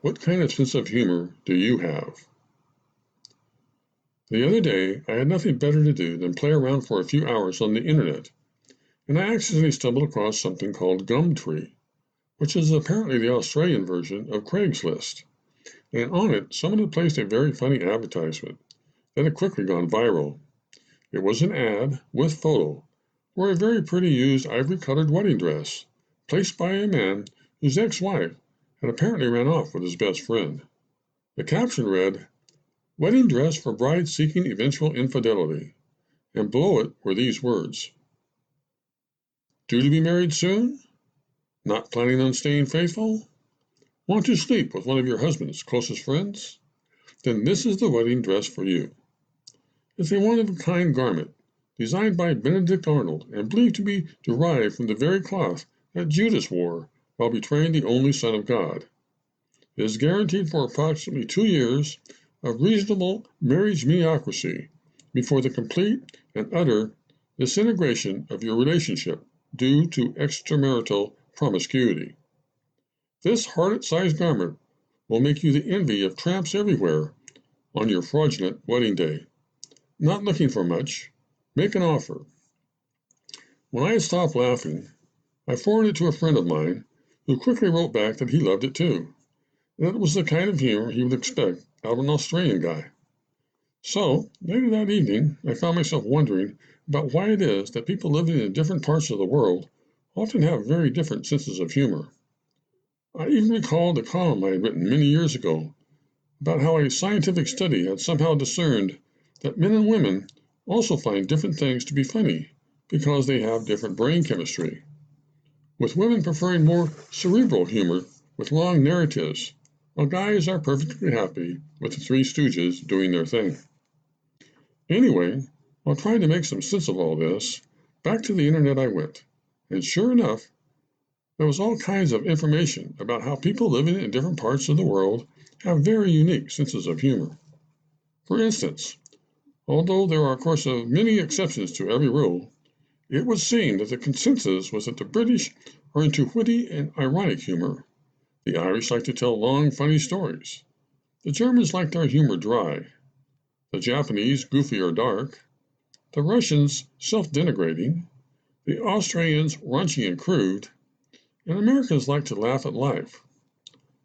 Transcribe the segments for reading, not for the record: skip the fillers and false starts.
What kind of sense of humor do you have? The other day, I had nothing better to do than play around for a few hours on the internet, and I accidentally stumbled across something called Gumtree, which is apparently the Australian version of Craigslist. And on it, someone had placed a very funny advertisement that had quickly gone viral. It was an ad with photo for a very pretty used ivory-colored wedding dress placed by a man whose ex-wife had apparently ran off with his best friend. The caption read, "Wedding dress for bride seeking eventual infidelity," and below it were these words: "Due to be married soon? Not planning on staying faithful? Want to sleep with one of your husband's closest friends? Then this is the wedding dress for you. It's a one-of-a-kind garment designed by Benedict Arnold and believed to be derived from the very cloth that Judas wore while betraying the only Son of God. It is guaranteed for approximately 2 years of reasonable marriage-mediocracy before the complete and utter disintegration of your relationship due to extramarital promiscuity. This harlot-sized garment will make you the envy of tramps everywhere on your fraudulent wedding day. Not looking for much, make an offer." When I had stopped laughing, I forwarded it to a friend of mine who quickly wrote back that he loved it too, and that it was the kind of humor he would expect out of an Australian guy. So, later that evening, I found myself wondering about why it is that people living in different parts of the world often have very different senses of humor. I even recalled a column I had written many years ago about how a scientific study had somehow discerned that men and women also find different things to be funny because they have different brain chemistry, with women preferring more cerebral humor with long narratives, while guys are perfectly happy with the Three Stooges doing their thing. Anyway, while trying to make some sense of all this, back to the internet I went, and sure enough, there was all kinds of information about how people living in different parts of the world have very unique senses of humor. For instance, although there are of course many exceptions to every rule, it would seem that the consensus was that the British are into witty and ironic humor. The Irish like to tell long, funny stories. The Germans like their humor dry. The Japanese goofy or dark. The Russians self-denigrating. The Australians raunchy and crude. And Americans like to laugh at life.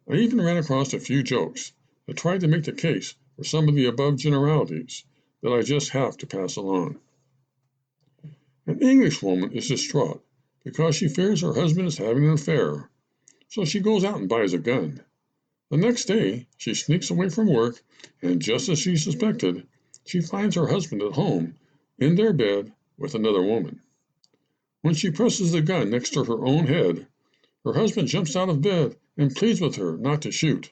I even ran across a few jokes that tried to make the case for some of the above generalities that I just have to pass along. An English woman is distraught because she fears her husband is having an affair, so she goes out and buys a gun. The next day, she sneaks away from work, and just as she suspected, she finds her husband at home, in their bed, with another woman. When she presses the gun next to her own head, her husband jumps out of bed and pleads with her not to shoot.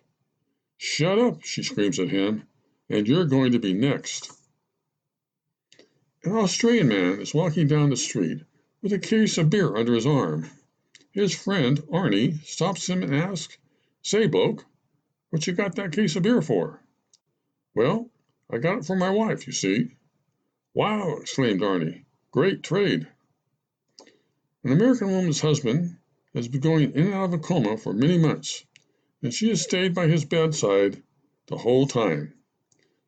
"Shut up," she screams at him, "and you're going to be next." An Australian man is walking down the street with a case of beer under his arm. His friend, Arnie, stops him and asks, "Say, bloke, what you got that case of beer for?" "Well, I got it for my wife, you see." "Wow," exclaimed Arnie, "great trade." An American woman's husband has been going in and out of a coma for many months, and she has stayed by his bedside the whole time.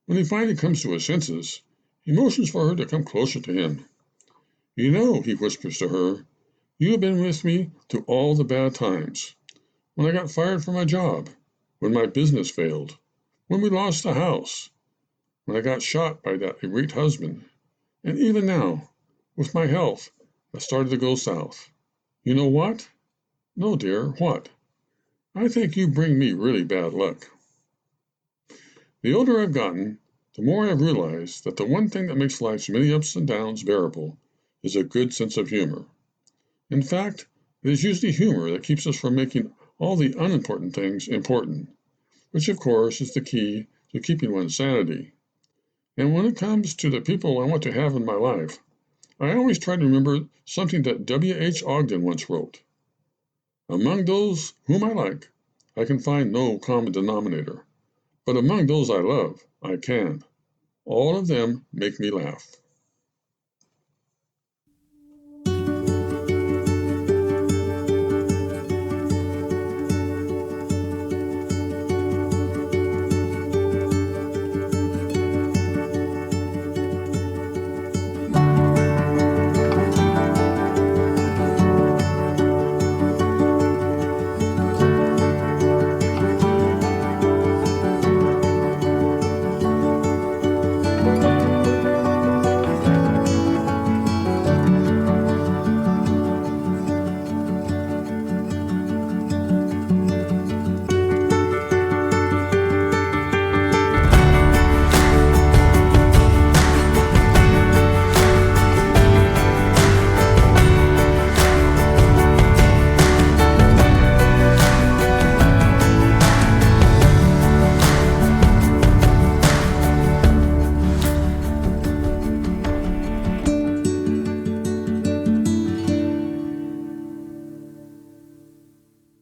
When he finally comes to his senses, he motions for her to come closer to him. "You know," he whispers to her, "you have been with me through all the bad times. When I got fired from my job, when my business failed, when we lost the house, when I got shot by that irate husband, and even now, with my health that started to go south. You know what? No, dear, what? I think you bring me really bad luck." The older I've gotten, the more I've realized that the one thing that makes life's many ups and downs bearable is a good sense of humor. In fact, it is usually humor that keeps us from making all the unimportant things important, which of course is the key to keeping one's sanity. And when it comes to the people I want to have in my life, I always try to remember something that W.H. Ogden once wrote. "Among those whom I like, I can find no common denominator, but among those I love, I can. All of them make me laugh."